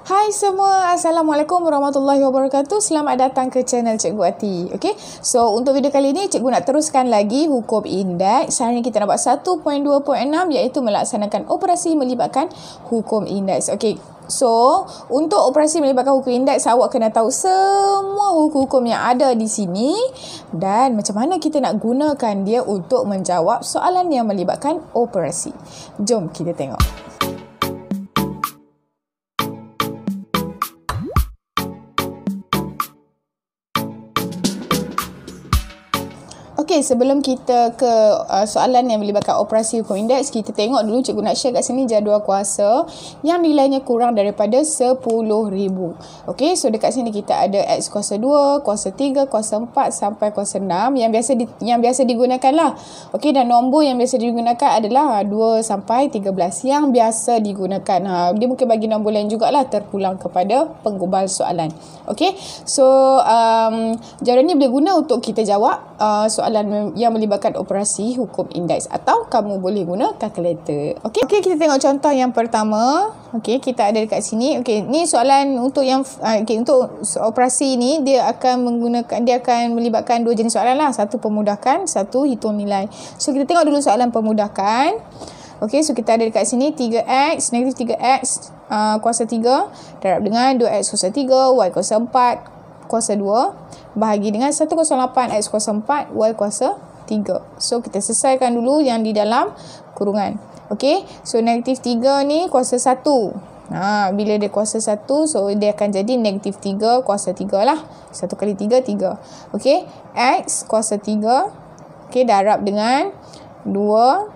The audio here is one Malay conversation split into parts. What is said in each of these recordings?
Hai semua, Assalamualaikum warahmatullahi wabarakatuh. Selamat datang ke channel Cikgu Ati. Okay, so untuk video kali ini Cikgu nak teruskan lagi hukum indeks. Hari ini kita nak buat 1.2.6 iaitu melaksanakan operasi melibatkan hukum indeks. Okay, so untuk operasi melibatkan hukum indeks, awak kena tahu semua hukum-hukum yang ada di sini dan macam mana kita nak gunakan dia untuk menjawab soalan yang melibatkan operasi. Jom kita tengok. Okey, sebelum kita ke soalan yang melibatkan operasi hukum indeks, kita tengok dulu cikgu nak share kat sini jadual kuasa yang nilainya kurang daripada 10,000. Okey, so dekat sini kita ada X kuasa 2, kuasa 3, kuasa 4 sampai kuasa 6 yang biasa digunakan lah. Okey, dan nombor yang biasa digunakan adalah 2 sampai 13 yang biasa digunakan. Dia mungkin bagi nombor lain jugalah terpulang kepada penggubal soalan. Okey, so jadual ni boleh guna untuk kita jawab soalan yang melibatkan operasi hukum indeks atau kamu boleh guna kalkulator. Okey, kita tengok contoh yang pertama. Okey, kita ada dekat sini. Okey, ni soalan untuk yang untuk operasi ni dia akan melibatkan dua jenis soalan lah. Satu pemudahkan, satu hitung nilai. So kita tengok dulu soalan pemudahkan. Okey, so kita ada dekat sini 3x, negatif 3x kuasa 3 darab dengan 2x kuasa 3, y kuasa 4 kuasa 2 bahagi dengan 108 X kuasa 4 Y kuasa 3. So kita selesaikan dulu yang di dalam kurungan. Okey, so negatif 3 ni kuasa 1. Bila dia kuasa 1, so dia akan jadi negatif 3 kuasa 3 lah. 1 kali 3, 3. Okey, X kuasa 3. Okey, darab dengan 2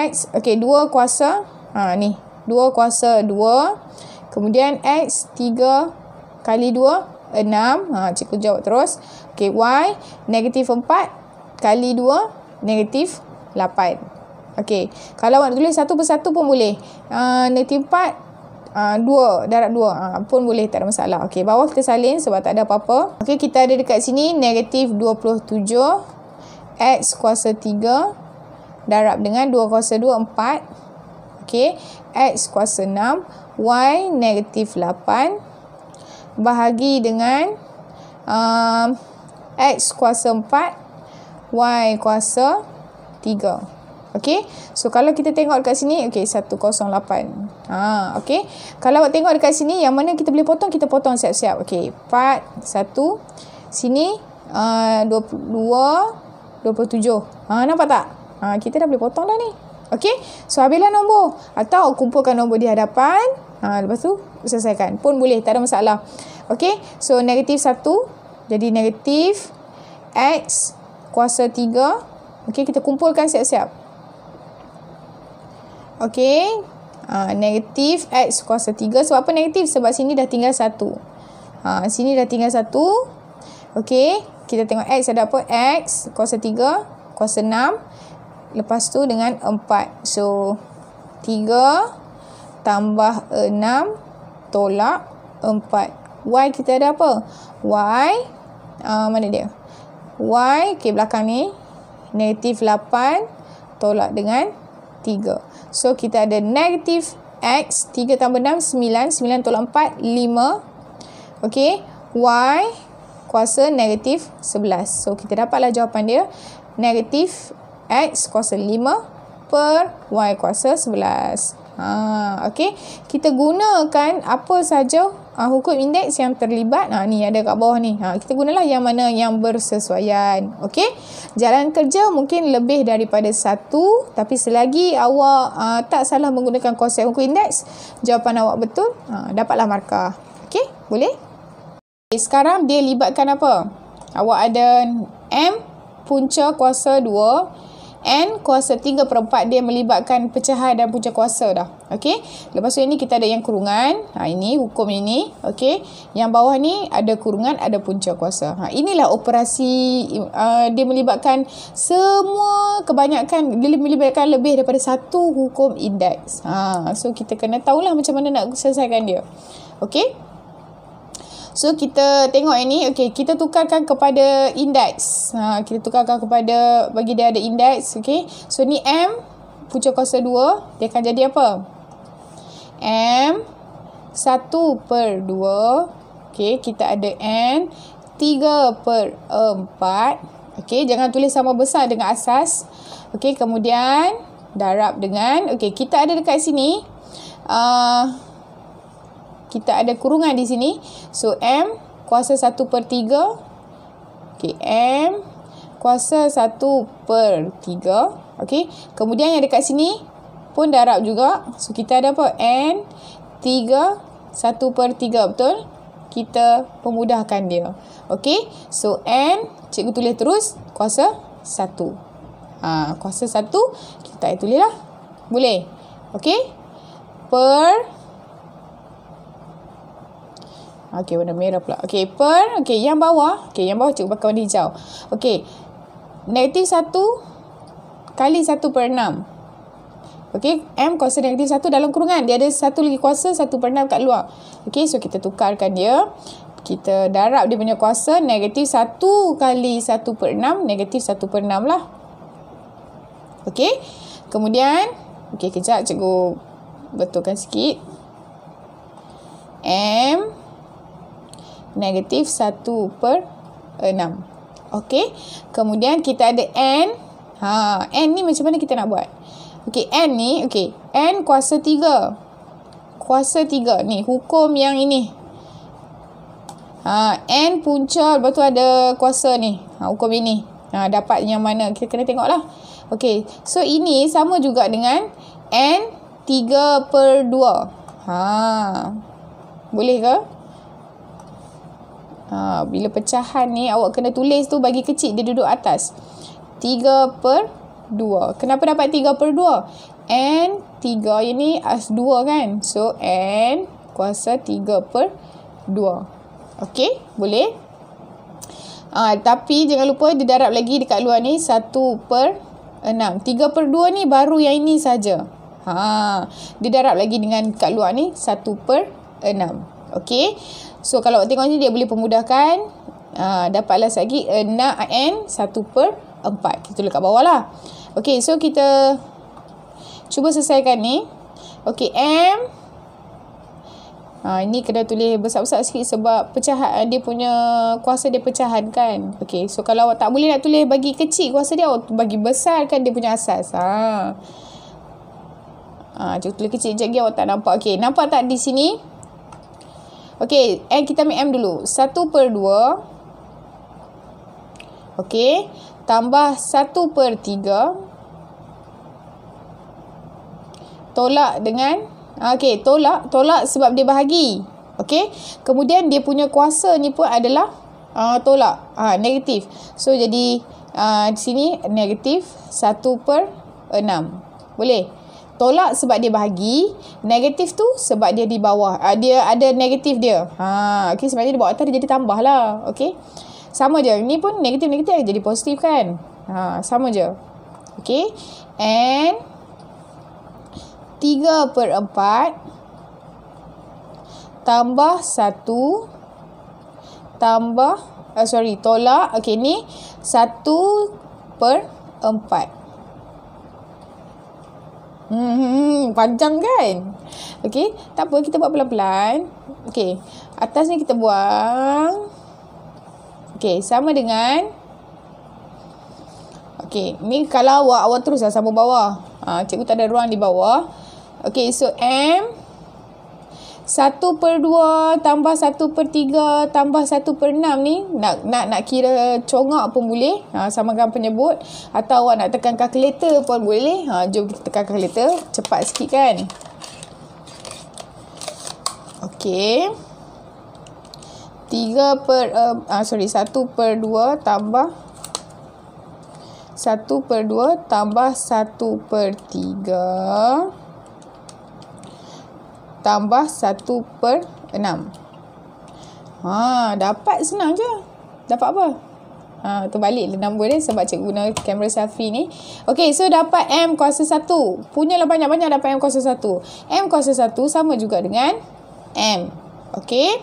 X. Okey, 2 kuasa ni 2 kuasa 2. Kemudian X 3 kali 2 6. Cikgu jawab terus. Okey, Y negatif 4 kali 2 negatif 8. Okey, kalau awak tulis satu persatu pun boleh. Negatif 4 2 darab 2 pun boleh, tak ada masalah. Okey, bawah kita salin sebab tak ada apa-apa. Okey, kita ada dekat sini negatif 27 X kuasa 3 darab dengan 2 kuasa 2 4. Okey, X kuasa 6 Y negatif 8 bahagi dengan X kuasa 4 Y kuasa 3. Okey, so kalau kita tengok dekat sini, okey, 108. Okey, kalau awak tengok dekat sini yang mana kita boleh potong, kita potong siap-siap. Okey, 4 1 sini 22 27. Nampak tak? Kita dah boleh potong dah ni. Okey, so habislah nombor atau kumpulkan nombor di hadapan. Lepas tu selesaikan pun boleh, tak ada masalah. Okey, so negatif 1 jadi negatif X kuasa 3. Okey, kita kumpulkan siap-siap. Okey, negatif X kuasa 3. Sebab apa negatif? Sebab sini dah tinggal 1. Sini dah tinggal 1. Okey, kita tengok X ada apa? X kuasa 3 kuasa 6. Lepas tu dengan 4. So 3 tambah 6 tolak 4. Y kita ada apa? Y mana dia? Y belakang ni negatif 8 tolak dengan 3. So kita ada negatif X 3 tambah 6 9. 9 tolak 4 5. Okey, Y kuasa negatif 11. So kita dapatlah jawapan dia negatif X kuasa 5 per Y kuasa 11. Okey, kita gunakan apa saja hukum indeks yang terlibat. Ni ada kat bawah ni. Kita gunalah yang mana yang bersesuaian. Okey, jalan kerja mungkin lebih daripada satu, tapi selagi awak tak salah menggunakan konsep hukum indeks, jawapan awak betul, dapatlah markah. Okey, boleh? Okay, sekarang dia libatkan apa? Awak ada M punca kuasa 2, N kuasa 3/4, dia melibatkan pecahan dan punca kuasa dah. Okey, lepas tu ini kita ada yang kurungan. Ini hukum ini. Okey, yang bawah ni ada kurungan, ada punca kuasa. Inilah operasi dia melibatkan semua, kebanyakan dia melibatkan lebih daripada satu hukum indeks. So kita kena tahulah macam mana nak selesaikan dia. Okey, so kita tengok ini. Okey, kita tukarkan kepada indeks. Kita tukarkan kepada, bagi dia ada indeks. Okey, so ni M punca kuasa 2, dia akan jadi apa? M 1/2. Okey, kita ada N 3/4. Okey, jangan tulis sama besar dengan asas. Okey, kemudian darab dengan, okey, kita ada dekat sini. Kita ada kurungan di sini. So, M kuasa 1/3. Okey, M kuasa 1/3. Okey, kemudian yang dekat sini pun darab juga. So, kita ada apa? N 3 1/3, betul? Kita pemudahkan dia. Okey, so N, cikgu tulis terus kuasa 1. Kuasa 1, kita tulis lah. Boleh? Okey, okey, warna merah pula. Okey, okey, yang bawah. Okey, yang bawah cikgu pakai warna hijau. Okey, -1 kali 1/6. Okey, M kuasa -1 dalam kurungan. Dia ada satu lagi kuasa 1/6 kat luar. Okey, so kita tukarkan dia. Kita darab dia punya kuasa. -1 kali 1/6. -1/6 lah. Okey, kemudian, okey, kejap cikgu betulkan sikit. M -1/6. Okey, kemudian kita ada N. N ni macam mana kita nak buat? Okey, N ni, okey, N kuasa 3. Kuasa 3 ni, hukum yang ini. N punca, lepas tu ada kuasa ni. Hukum ini. Dapat yang mana? Kita kena tengok lah. Okey, so ini sama juga dengan N 3/2. Boleh ke? Bila pecahan ni, awak kena tulis tu bagi kecil, dia duduk atas. 3/2. Kenapa dapat 3/2? N 3 ini as 2 kan? So, N kuasa 3/2. Okey, boleh? Tapi jangan lupa didarab lagi dekat luar ni 1/6. 3/2 ni baru yang ini saja. Didarab lagi dengan kat luar ni 1/6. Okey. So, kalau awak tengok ni dia boleh pemudahkan. Dapatlah lagi N 1/4. Kita tulis kat bawah lah. Okey, so kita cuba selesaikan ni. Okey, M. Ini kena tulis besar-besar sikit sebab pecahan dia punya kuasa dia pecahan kan. Okey, so kalau awak tak boleh nak tulis bagi kecil kuasa dia, awak bagi besarkan dia punya asas. Cuba tulis kecil sekejap lagi awak tak nampak. Okey, nampak tak di sini? Okey, kita ambil M dulu. 1/2. Okey, tambah 1/3. Tolak dengan, okey, tolak sebab dia bahagi. Okey, kemudian dia punya kuasa ni pun adalah tolak. Negatif. So, jadi di sini negatif 1/6. Boleh? Tolak sebab dia bahagi. Negatif tu sebab dia di bawah. Dia ada negatif dia. Okey, sebab dia di bawah atas dia jadi tambah lah. Okey. Sama je. Ni pun negatif-negatif jadi positif kan. Sama je. Okey. And 3/4 tambah 1 tambah tolak. Okey, ni 1/4. Panjang kan? Okey, tak apa, kita buat pelan-pelan. Okey, atas ni kita buang. Okey, sama dengan, okey, ni kalau awak teruslah sama bawah. Cikgu tak ada ruang di bawah. Okey, so M 1/2 tambah 1/3 tambah 1/6 ni nak kira congak pun boleh. Samakan penyebut, atau awak nak tekan kalkulator pun boleh. Jom kita tekan kalkulator, cepat sikit kan. Okey, 1/2 tambah 1/2 tambah 1/3 tambah 1/6. Dapat senang je. Dapat apa? Terbalik nombor dia sebab cikgu guna kamera selfie ni. Okey, so dapat M kuasa 1. Punyalah banyak-banyak dapat M kuasa 1. M kuasa 1 sama juga dengan M. Okey.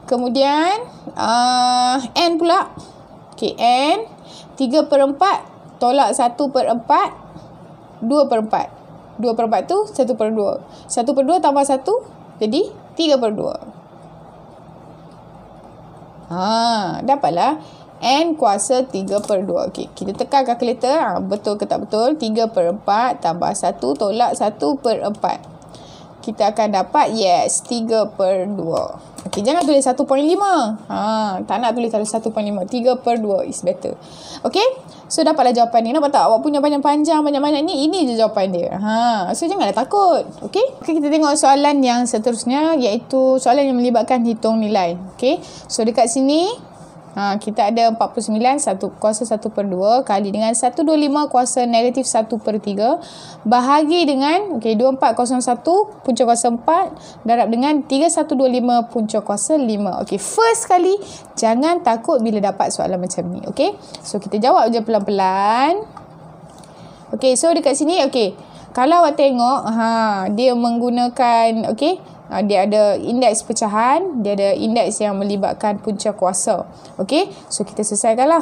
Kemudian N pula. Okey, N 3/4 tolak 1/4 2/4. 2/4 tu 1/2. 1/2 tambah 1 jadi 3/2. Dapatlah N kuasa 3/2. Okey, kita tekan kalkulator. Betul ke tak betul? 3/4 tambah 1 tolak 1/4. Kita akan dapat yes, 3/2. Okey, jangan tulis 1.5. Tak nak tulis 1.5. 3/2 is better. Okey, so dapatlah jawapan ni. Nampak tak? Awak punya panjang-panjang, banyak-banyak ni, ini je jawapan dia. So janganlah takut. Okey, kita tengok soalan yang seterusnya, iaitu soalan yang melibatkan hitung nilai. Okey, so dekat sini, kita ada 49 kuasa 1/2 kali dengan 125 kuasa negatif 1/3 bahagi dengan 2401 punca kuasa 4 darab dengan 3125 punca kuasa 5. Okey, first kali jangan takut bila dapat soalan macam ni. Okey, so kita jawab je pelan-pelan. Okey, so dekat sini kalau awak tengok dia menggunakan dia ada indeks pecahan, dia ada indeks yang melibatkan punca kuasa. Okey, so kita selesaikanlah.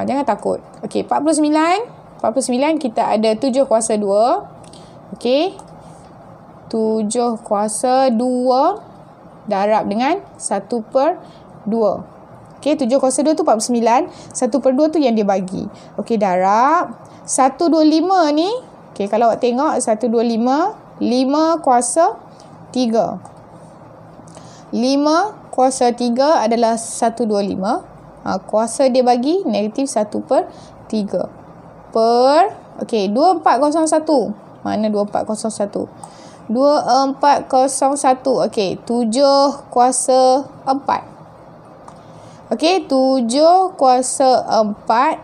Jangan takut. Okey, 49 kita ada 7 kuasa 2. Okey, 7 kuasa 2 darab dengan 1/2. Okey, 7 kuasa 2 tu 49, 1/2 tu yang dia bagi. Okey, darab 125 ni. Okey, kalau awak tengok 125, 5 kuasa 3. 5 kuasa 3 adalah 125. Kuasa dia bagi negatif 1/3. Okey, 2401. Mana 2401? 2401. Okey, 7 kuasa 4. Okey, 7 kuasa 4.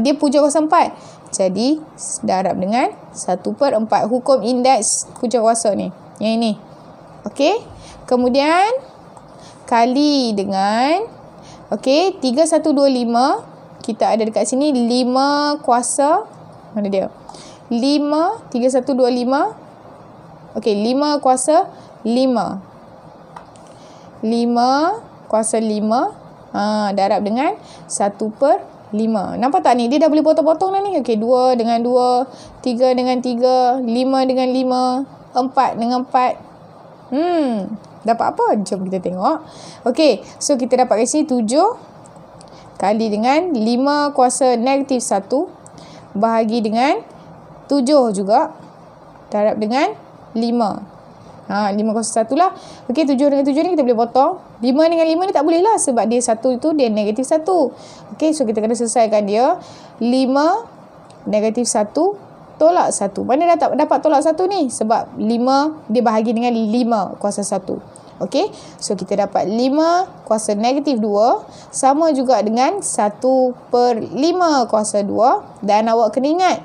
Dia punca kuasa 4. Jadi, darab dengan 1/4. Hukum indeks punca kuasa ni. Yang ini. Okey. Kemudian, kali dengan 3125. Kita ada dekat sini 5 kuasa. Mana dia? 3125. Okey, 5 kuasa 5. 5 kuasa 5. Darab dengan 1/5. Nampak tak ni? Dia dah boleh potong-potong dah ni. Okey, 2 dengan 2. 3 dengan 3. 5 dengan 5. 4 dengan 4. Dapat apa? Jom kita tengok. Okey, so kita dapat kat sini 7 kali dengan 5 kuasa negatif 1 bahagi dengan 7 juga darab dengan 5. 5 kuasa 1 lah. Okey, 7 dengan 7 ni kita boleh potong. 5 dengan 5 ni tak boleh lah sebab dia 1 itu dia negatif 1. Okey, so kita kena selesaikan dia. 5 negatif 1 tolak 1. Mana dapat tolak 1 ni? Sebab 5 dia bahagi dengan 5 kuasa 1. Okey, so kita dapat 5 kuasa negatif 2 sama juga dengan 1/5 kuasa 2. Dan awak kena ingat,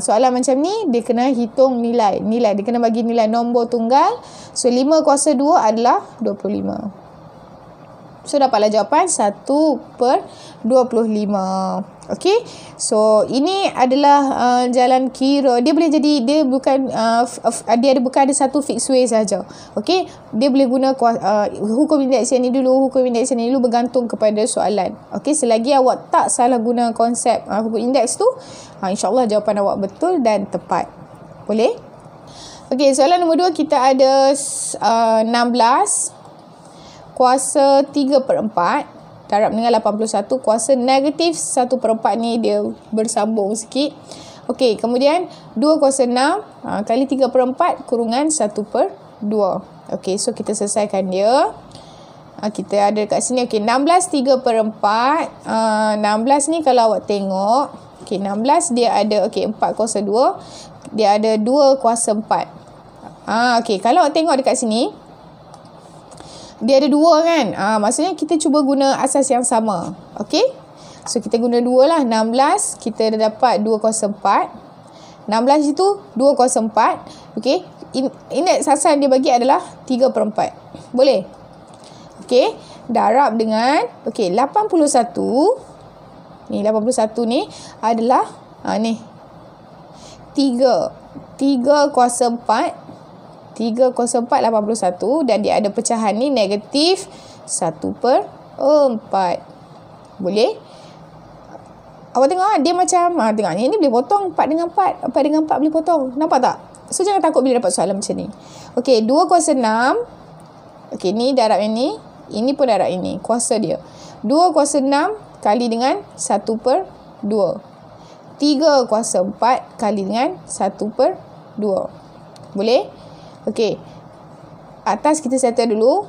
soalan macam ni dia kena hitung nilai. Dia kena bagi nilai nombor tunggal. So 5 kuasa 2 adalah 25. So dapatlah jawapan 1/25. Okey, so ini adalah jalan kira. Dia boleh jadi, dia bukan bukan ada satu fixed way saja. Okey, dia boleh guna hukum indeks yang ni dulu, hukum indeks yang ni dulu, bergantung kepada soalan. Okey, selagi awak tak salah guna konsep hukum indeks tu, insyaAllah jawapan awak betul dan tepat. Boleh? Okey, soalan nombor 2 kita ada 16 kuasa 3/4 darab dengan 81 kuasa negatif 1/4 ni dia bersambung sikit. Okey, kemudian 2 kuasa 6 kali 3/4 kurungan 1/2. Okey, so kita selesaikan dia. Kita ada kat sini 16 3/4. 16 ni kalau awak tengok, 16 dia ada 4 kuasa 2, dia ada 2 kuasa 4. Okey, kalau awak tengok dekat sini dia ada 2 kan. Maksudnya kita cuba guna asas yang sama. Okey. So kita guna 2 lah. 16 kita dah dapat 2 kuasa 4. 16 itu 2 kuasa 4. Okey. Indeks asal dia bagi adalah 3/4. Boleh? Okey. Darab dengan 81. Ni 81 ni adalah ni 3 kuasa 4. 3 kuasa 4 81 dan dia ada pecahan ni negatif 1/4. Boleh? Awak tengok dia macam tengok ni boleh potong 4 dengan 4. 4 dengan 4 boleh potong. Nampak tak? So jangan takut bila dapat soalan macam ni. Okey, 2 kuasa 6 Okey, ni darab yang ni. Ini pun darab ini. Kuasa dia. 2 kuasa 6 kali dengan 1/2. 3 kuasa 4 kali dengan 1/2. Boleh? Okey. Atas kita settle dulu.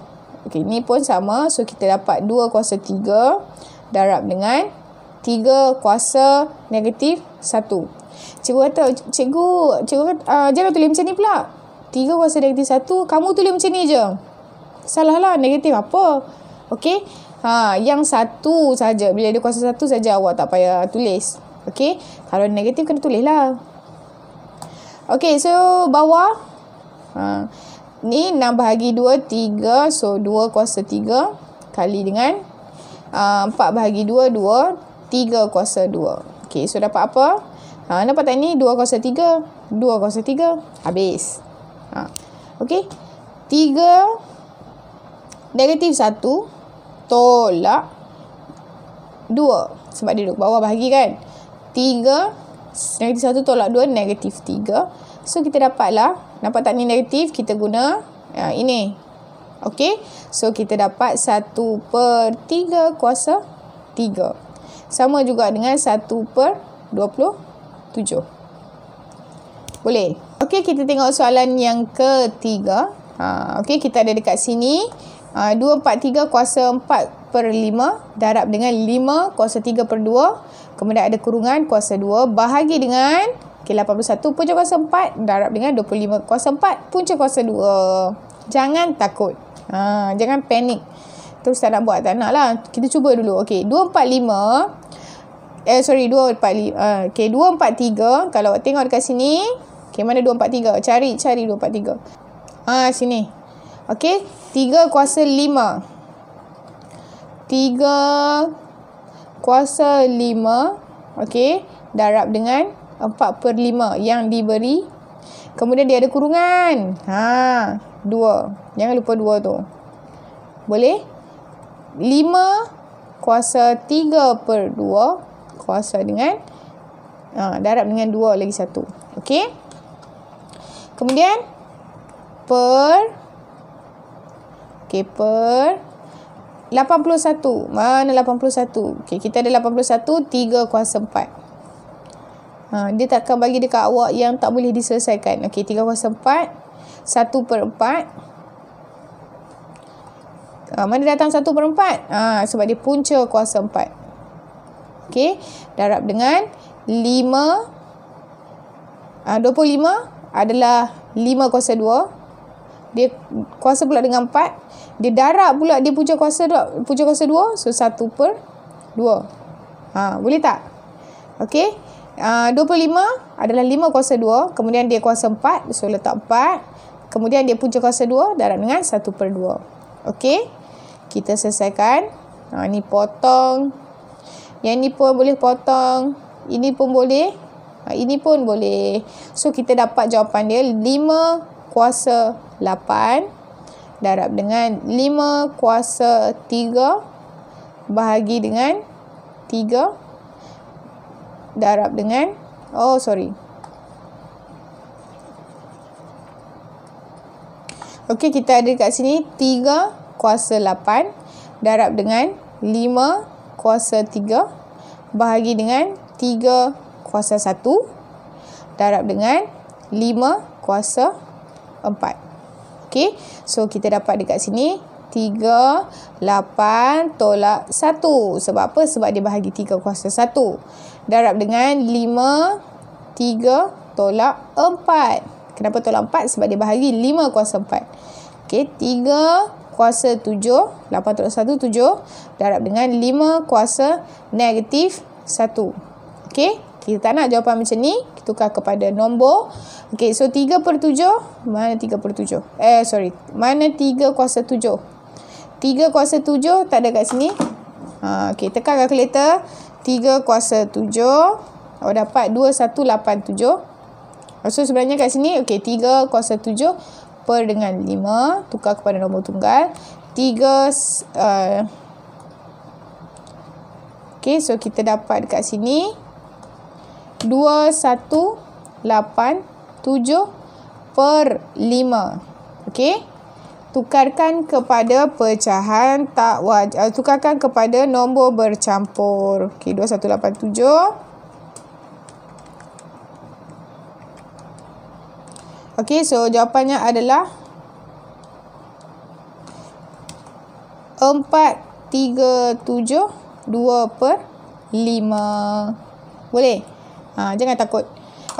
Okey, ni pun sama. So, kita dapat 2 kuasa 3 darab dengan 3 kuasa negatif 1. Cikgu kata, cikgu jangan tulis macam ni pula. 3 kuasa negatif 1, kamu tulis macam ni je. Salah lah, negatif apa? Okey. Yang 1 saja. Bila ada kuasa 1 saja, awak tak payah tulis. Okey. Kalau negatif kena tulis lah. Okey, so bawah. Ni 6 bahagi 2, 3. So, 2 kuasa 3 kali dengan 4 bahagi 2, 2. 3 kuasa 2. Okey, so dapat apa? Nampak tak ni? 2 kuasa 3. 2 kuasa 3. Habis. Okey. 3 negatif 1 tolak 2. Sebab dia duduk bawah bahagi kan. 3 negatif 1 tolak 2 negatif 3. So, kita dapatlah. Nampak tak ni negatif? Kita guna ini. Okey. So, kita dapat 1/3 kuasa 3. Sama juga dengan 1/27. Boleh? Okey, kita tengok soalan yang ketiga. Okey, kita ada dekat sini. 2/3 kuasa 4/5 darab dengan 5 kuasa 3/2. Kemudian ada kurungan kuasa 2 bahagi dengan 81 punca kuasa 4 darab dengan 25 kuasa 4 punca kuasa 2. Jangan takut. Jangan panik. Terus tak nak buat, tak nak lah. Kita cuba dulu. Okey, 2/5. 2/4. Okey, 2/4/3. Kalau awak tengok dekat sini. Okey, mana 2/4/3? Cari 2/4/3. Sini. Okey, 3 kuasa 5. 3 kuasa 5. Okey, darab dengan 4/5 yang diberi. Kemudian dia ada kurungan. 2. Jangan lupa 2 tu. Boleh? 5 kuasa 3/2 kuasa dengan darab dengan 2 lagi 1. Okey. Kemudian per 81. Mana 81? Okey, kita ada 81 3 kuasa 4. Dia takkan bagi dekat awak yang tak boleh diselesaikan. Okey, 3 kuasa 4 1/4. Mana datang 1/4? Sebab dia punca kuasa 4. Okey, darab dengan 5. 25 adalah 5 kuasa 2. Dia kuasa pula dengan 4. Dia darab pula dia punca kuasa 2. So, 1/2. Boleh tak? Okey. 25 adalah 5 kuasa 2. Kemudian dia kuasa 4. So, letak 4. Kemudian dia punca kuasa 2 darab dengan 1/2. Okey. Kita selesaikan. Ni potong. Yang ni pun boleh potong. Ini pun boleh. Ini pun boleh. So, kita dapat jawapan dia 5 kuasa 8 darab dengan 5 kuasa 3 bahagi dengan 3 darab dengan Okey, kita ada kat sini 3 kuasa 8 darab dengan 5 kuasa 3 bahagi dengan 3 kuasa 1 darab dengan 5 kuasa 4. Okey, so kita dapat dekat sini 3, 8 tolak 1. Sebab apa? Sebab dia bahagi 3 kuasa 1. Darab dengan 5, 3 tolak 4. Kenapa tolak 4? Sebab dia bahagi 5 kuasa 4. Okey, 3 kuasa 7. 8 tolak 1, 7. Darab dengan 5 kuasa negatif 1. Okey, kita tak nak jawapan macam ni. Kita tukar kepada nombor. Okey, so 3/7. Mana 3/7? Mana 3 kuasa 7? 3 kuasa 7 tak ada kat sini. Okey, tekan kalkulator. 3 kuasa 7. Awak dapat 2187. So, sebenarnya kat sini, okey, 3 kuasa 7 per dengan 5. Tukar kepada nombor tunggal. 3. Okey, so kita dapat dekat sini 2187 per 5. Okey. tukarkan kepada pecahan tak wajar. Tukarkan kepada nombor bercampur. Okey, 2187. Okey, so jawapannya adalah 437 2/5. Boleh? Jangan takut.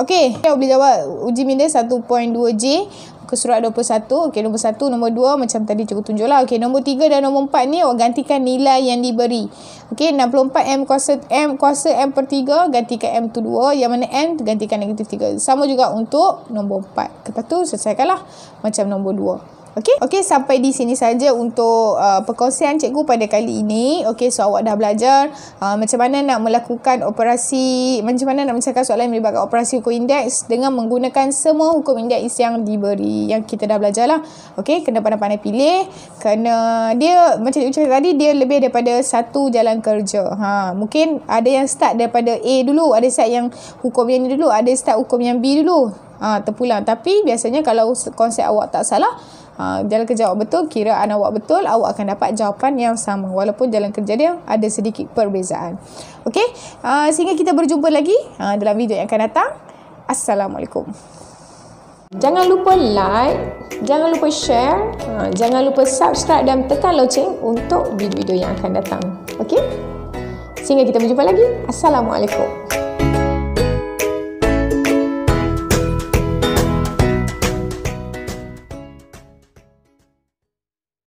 Okey, kita boleh jawab uji minda 1.2J ke surat 21. Okey, nombor 1, nombor 2 macam tadi cikgu tunjuklah. Okey, nombor 3 dan nombor 4 ni awak gantikan nilai yang diberi. Okey, 64 M kuasa M per 3 gantikan M tu 2, yang mana M gantikan negatif 3. Sama juga untuk nombor 4. Lepas tu selesaikanlah macam nombor 2. Okey, sampai di sini saja untuk perkongsian cikgu pada kali ini. Okey, so awak dah belajar macam mana nak melakukan operasi, macam mana nak menyelesaikan soalan yang melibatkan operasi hukum indeks dengan menggunakan semua hukum indeks yang diberi, yang kita dah belajar lah. Okey, kena pandai-pandai pilih, kerana dia macam cikgu cakap tadi, dia lebih daripada satu jalan kerja. Mungkin ada yang start daripada A dulu, ada start yang hukum yang ni dulu, ada start hukum yang B dulu. Terpulang. Tapi biasanya kalau konsep awak tak salah, jalan kerja awak betul, kiraan awak betul, awak akan dapat jawapan yang sama walaupun jalan kerja dia ada sedikit perbezaan. Okey, sehingga kita berjumpa lagi dalam video yang akan datang. Assalamualaikum. Jangan lupa like, jangan lupa share, jangan lupa subscribe dan tekan loceng untuk video-video yang akan datang. Okey, sehingga kita berjumpa lagi. Assalamualaikum.